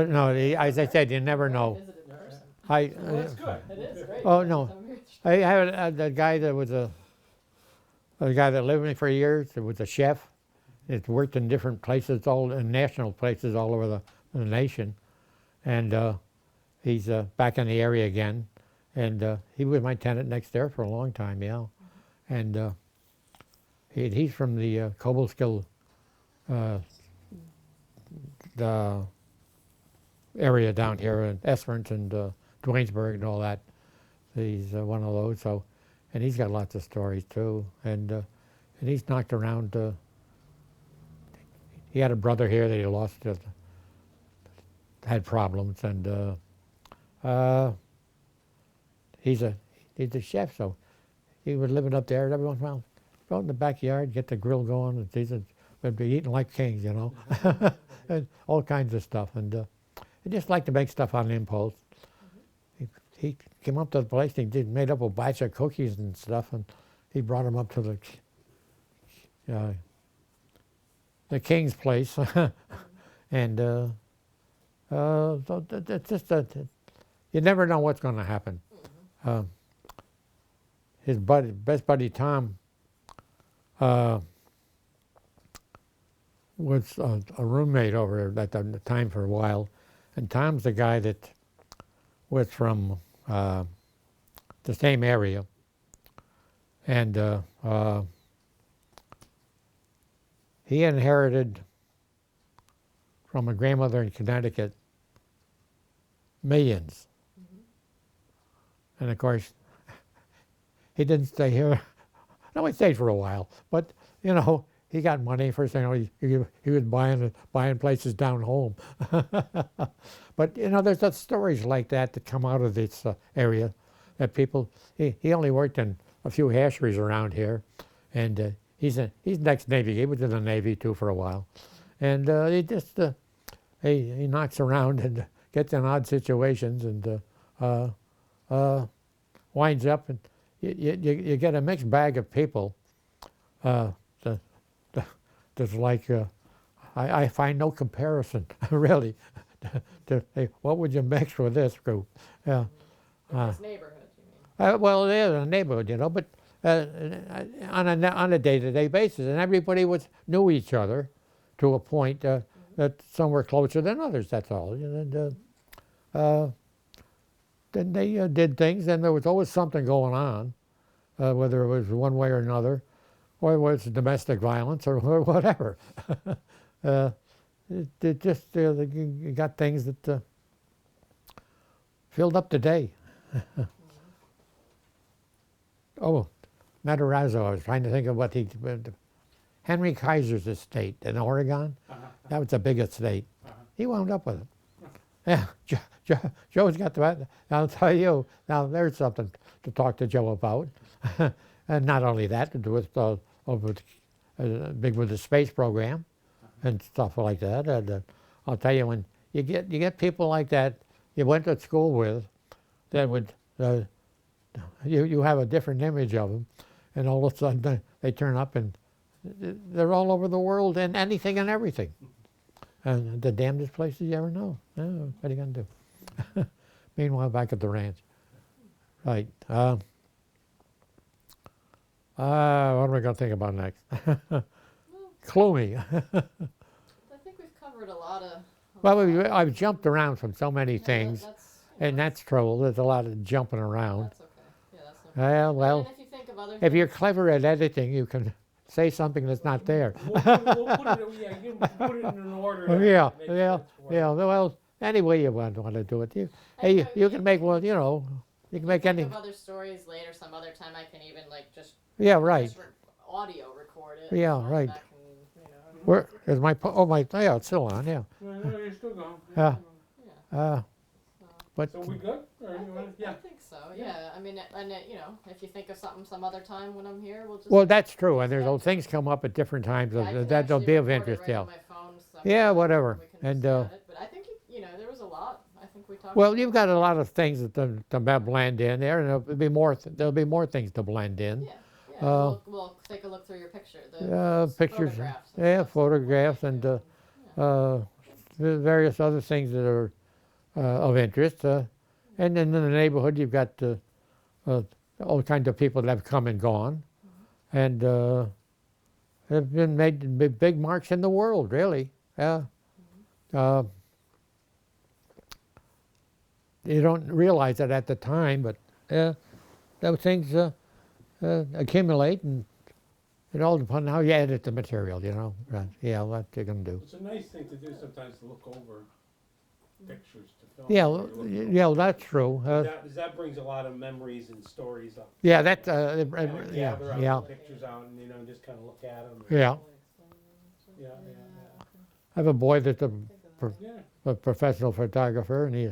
But no, as I said, you never know. Visited in person. I, Well, that's good. It is great. oh no, I'm very I had a guy that was a guy that lived with me for years. It was a chef. It worked in different places, all in national places all over the nation, and he's back in the area again. And he was my tenant next there for a long time, yeah. And he's from the Cobleskill the area down here in Esperance and Dwaynesburg and all that. He's one of those. So, and he's got lots of stories too. And he's knocked around. He had a brother here that he lost, had problems, and he's a chef. So he was living up there. Every once in a while, go out in the backyard, get the grill going, and we'd be eating like kings, you know, and all kinds of stuff. And he just liked to make stuff on impulse. He came up to the place and he made up a batch of cookies and stuff, and he brought them up to the king's place. And so it's just that you never know what's going to happen. His best buddy Tom, was a roommate over at the time for a while, and Tom's the guy that was from the same area, and he inherited from a grandmother in Connecticut millions, and of course he didn't stay here. No, he stayed for a while, but you know, he got money. First thing you know, he was buying places down home. But you know, there's stories like that come out of this area. That people, he only worked in a few hatcheries around here, and he's next Navy. He was in the Navy too for a while, and he just he knocks around and gets in odd situations and winds up, and you get a mixed bag of people. There's like, I find no comparison, really, to hey, what would you mix with this group? Yeah. this neighborhood, you mean? Well, it is a neighborhood, you know, but on a day-to-day basis, and everybody knew each other to a point that some were closer than others. That's all. And then they did things, and there was always something going on, whether it was one way or another, or it was domestic violence or whatever. It just you got things that filled up the day. Oh, Matarazzo, I was trying to think of what Henry Kaiser's estate in Oregon. That was the big estate. He wound up with it. Yeah, Joe's got the, I'll tell you, now there's something to talk to Joe about. And not only that, to do with big with the space program and stuff like that. And I'll tell you, when you get people like that you went to school with, that would you have a different image of them, and all of a sudden they turn up and they're all over the world and anything and everything. And the damnedest places you ever know. Oh, what are you going to do? Meanwhile, back at the ranch. Right. What am I going to think about next? Clue me. I think we've covered a lot of... Well, I've jumped around from so many things, and that's trouble. There's a lot of jumping around. That's okay. Yeah, that's okay. Well, And if you think of other if things, you're clever at editing, you can say something that's not there. We'll put it, yeah, you put it in an order. that Yeah, makes yeah, sense for yeah. you. Well, any way you want to do it. And You can make one. You know, you can make think any. of other stories later, some other time I can even like just Yeah, right. audio record it. Yeah, and right. that can, you know, Where is my? Yeah, it's still on. Yeah. No, you're still going. Yeah. yeah. But So we good? Or you want I yeah. think so. Yeah. I mean, and you know, if you think of something some other time when I'm here, we'll just. well, that's true. And there's those things come up at different times I can that'll actually be of record it interest. right Yeah. on my phone, so Yeah, whatever. we can And just add it. But I think you know there was a lot. I think we talked. well, about you've got a lot of things that blend in there, and there'll be more. There'll be more things to blend in. Yeah. Yeah. We'll take a look through your picture. The Pictures. photographs and Yeah, stuff, so photographs we'll and make it, various other things that are of interest. And then in the neighborhood, you've got all kinds of people that have come and gone, and have been made big marks in the world, really. Yeah. You don't realize it at the time, but those things accumulate, and it all depends on how you edit the material, you know. Right. Yeah, what you're going to do. It's a nice thing to do sometimes, to look over pictures to film. Yeah, while you're looking over. yeah, that's true. That brings a lot of memories and stories up. Yeah, that, Kinda yeah, gather out yeah, the pictures out and, just kind of look at them. yeah. Yeah, I have a boy that's yeah. a professional photographer, and he's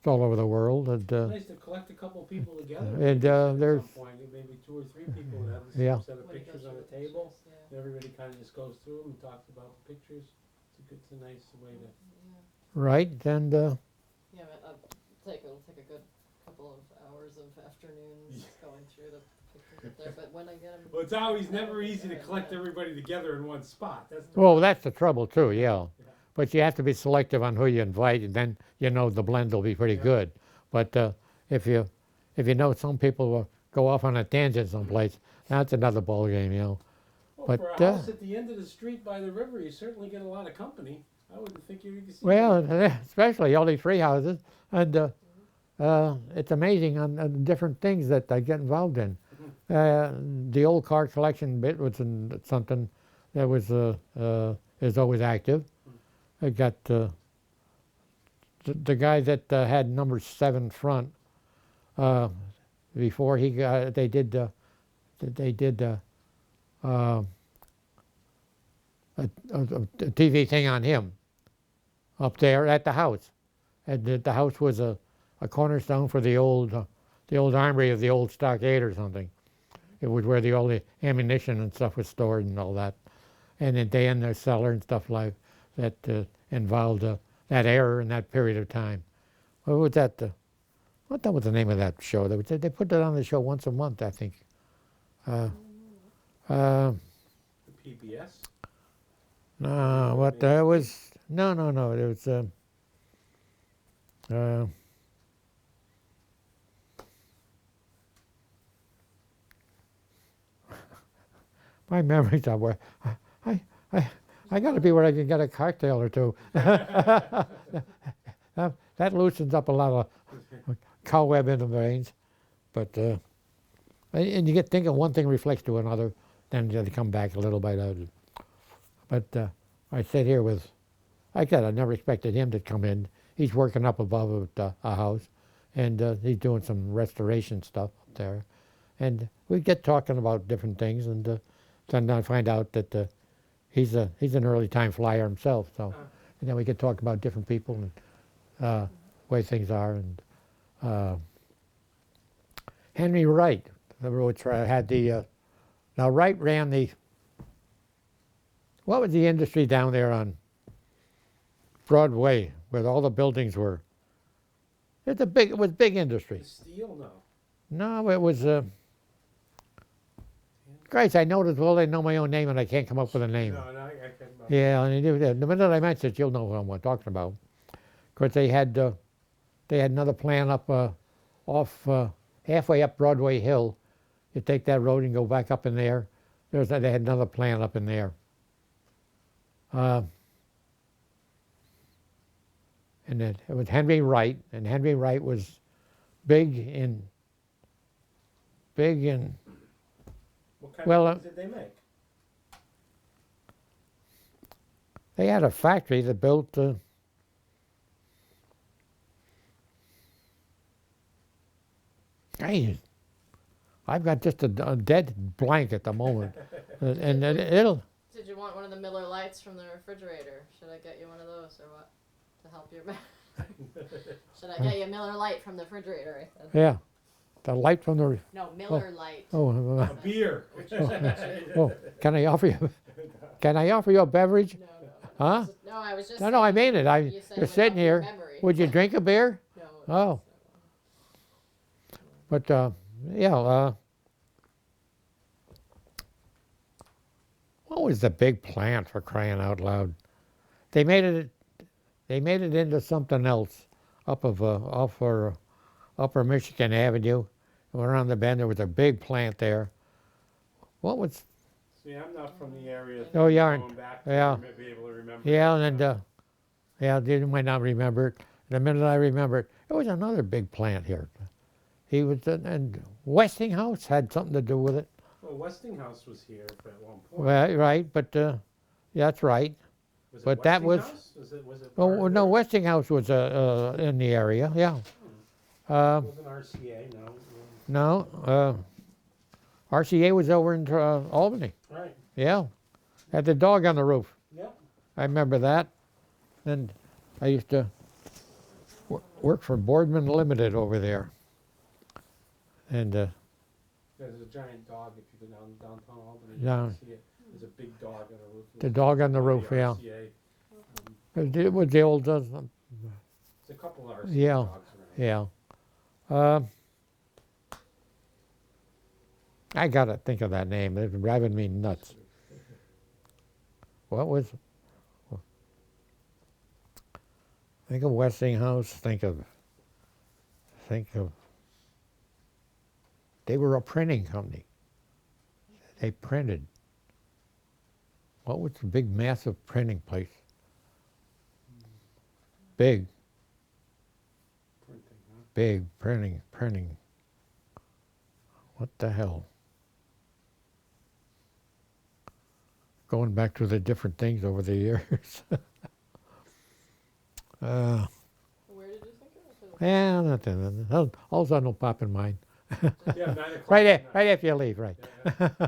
all over the world. And It's nice to collect a couple people together. And, at there's- some point, maybe 2 or 3 people that have the Yeah. same set of pictures on the table. And everybody kind of just goes through them and talks about the pictures. It's a nice way to. right, and Yeah, but it'll take a good couple of hours of afternoons going through the pictures up there, but when I get them. Well, it's always never easy to collect everybody together in one spot. That's the well, that's the trouble too. Yeah, but you have to be selective on who you invite, and then the blend will be pretty Yeah. good. But if you know some people will go off on a tangent someplace, that's another ball game, Well, But, for a house at the end of the street by the river, you certainly get a lot of company. I wouldn't think you could see. Well, especially only 3 houses, and it's amazing on different things that I get involved in. The old car collection bit was something that was is always active. I got the guy that had number 7 front. Before he got, they did a TV thing on him up there at the house, and the house was a cornerstone for the old armory of the old stockade or something. It was where all the ammunition and stuff was stored and all that, and then they in their cellar and stuff like that involved that era in that period of time. What was that? What was the name of that show? They put that on the show once a month, I think. The PBS. No, what that was? No. It was. My memory's somewhere. I got to be where I can get a cocktail or two. That loosens up a lot of cobweb in the veins, but and you get thinking one thing reflects to another, then they come back a little bit out. But I sit here with, like that. I never expected him to come in. He's working up above at a house, and he's doing some restoration stuff up there, and we get talking about different things, and then I find out that he's an early time flyer himself. So, and then we get talk about different people and way things are, and Henry Wright, which had the now Wright ran the. What was the industry down there on Broadway where all the buildings were? It was big industry. The steel, no. No, it was. Christ, I noticed. Well, I know my own name and I can't come up with a name. No, I can't. Yeah, and the minute I mention it, you'll know who I'm talking about. Of course, they had another plan up off halfway up Broadway Hill. You take that road and go back up in there. They had another plan up in there. And it was Henry Wright, and Henry Wright was big in. What kind Well, of things did they make? They had a factory that built. Hey, I've got just a dead blank at the moment, and it'll. Did you want one of the Miller lights from the refrigerator? Should I get you one of those or what? To help your Should I get you a Miller light from the refrigerator? I said. Yeah, the light from the. No, Miller light. Oh, A beer. oh, can I offer you? Can I offer you a beverage? No. Huh? No, I was just. No, I mean it. You said You're it would sitting help your here. memory. Would you drink a beer? No. Oh. But yeah. What was the big plant for crying out loud? They made it They made it into something else up of off for Upper Michigan Avenue. Went around the bend. There was a big plant there. What was? See, I'm not from the area. Oh, you Going aren't. back Yeah. to be able to remember. Yeah, it, and yeah, you might not remember it. The minute I remember it, there was another big plant here. He was, and Westinghouse had something to do with it. Well, Westinghouse was here at one point. Well, right, but yeah, that's right. Was it but that was- Westinghouse? Was it Oh part of no, it? Westinghouse was in the area. Yeah. It wasn't RCA, no. No, RCA was over in Albany. Right. Yeah, had the dog on the roof. Yep. I remember that. And I used to work for Boardman Limited over there. And There's a giant dog if you go down downtown Albany. Yeah. You can see it. There's a big dog on the roof. the dog on the roof, yeah. RCA. It was the old, There's a couple of RCA Yeah. dogs around. yeah. I gotta think of that name. It's driving me nuts. What was? Think of Westinghouse. Think of. They were a printing company. They printed. What was the big, massive printing place? Big, Printing, huh? big printing. What the hell? Going back to the different things over the years. Where did you think it was? Yeah, nothing. All of a sudden will pop in mind. Yeah, 9 o'clock. Right tonight. after you leave, right. Yeah, yeah.